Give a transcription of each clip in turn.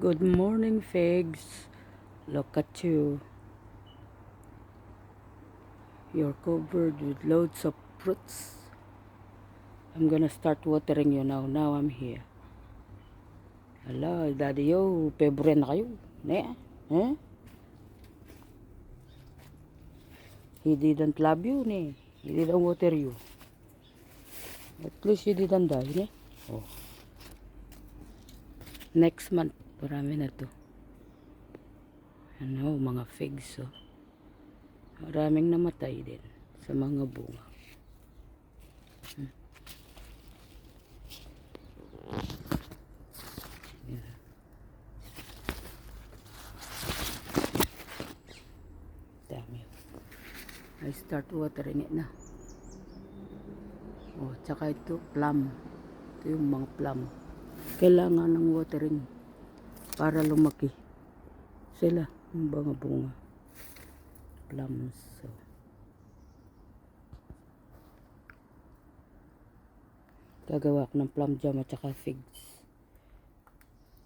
Good morning, figs. Look at you. You're covered with loads of fruits. I'm gonna start watering you now. Now I'm here. Hello, Daddy yo. Favorite na kayo. Ne? Eh? He didn't love you, ne? He didn't water you. At least he didn't die, ne? Oh. Next month, marami na to. Ano, mga figs, oh. Maraming namatay din sa mga bunga. Dami. I start watering it na. Oh, tsaka ito, plum. Ito yung mga plum. Kailangan ng watering para lumaki sila, yung mga bunga. Plums. So, gagawa ko ng plum jam at saka figs.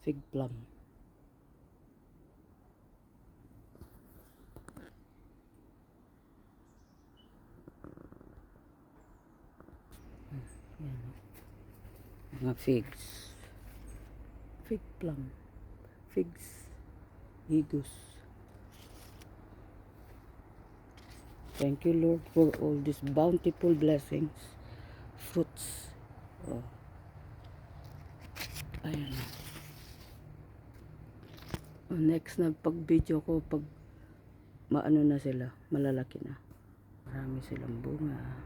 Fig plum. Yan. Mga figs. Fig plum. Figs. Higos. Thank you, Lord, for all these bountiful blessings. Fruits. Oh. Ayan. Oh, next na pag video ko, pag maano na sila, malalaki na. Marami silang bunga.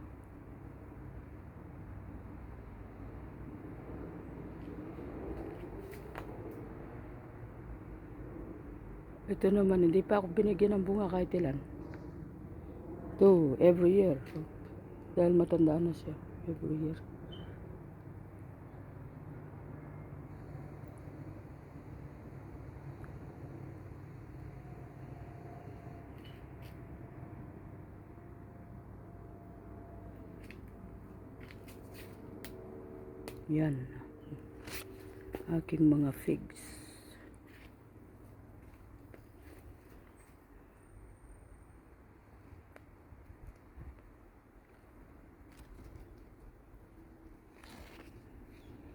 Ito naman, hindi pa ako binigyan ng bunga kahit ilan. Ito, every year. Dahil matanda na siya. Every year. Yan. Aking mga figs.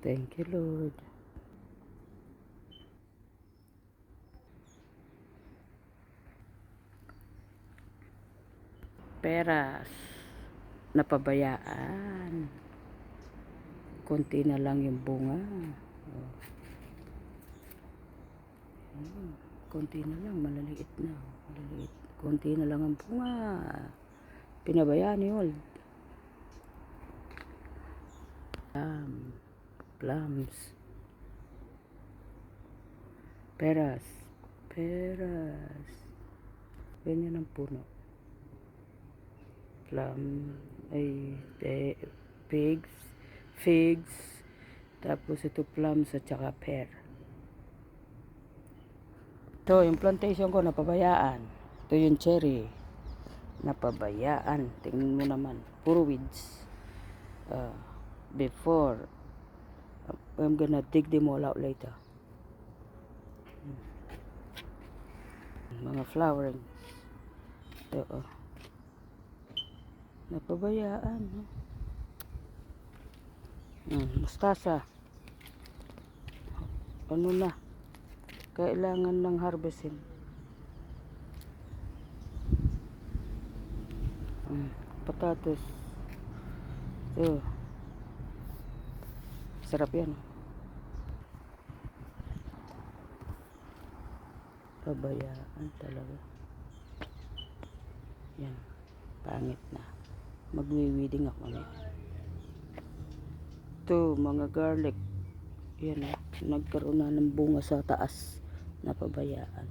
Thank you, Lord. Peras. Napabayaan. Konti na lang yung bunga. Oh. Konti na lang, malaliit na. Malaliit. Konti na lang ang bunga. Pinabayaan yun. Plums. Peras. Peras. Ganyan ang puno. Plum. Ay, figs. Figs. Tapos ito plums at saka pear. Ito, yung plantation ko, napabayaan. Ito yung cherry. Napabayaan. Tingnan mo naman. Puro weeds. Before, I'm gonna dig them all out later. Mga flowering. Ito, oh. Napabayaan. Mustasa. Ano na? Kailangan ng harvestin. Patatas. Ito. Sarap yan. Pabayaan talaga. Yan. Pangit na. Magwiwiding ako na. Ito, mga garlic. Yan. Nagkaroon na ng bunga sa taas. Napabayaan.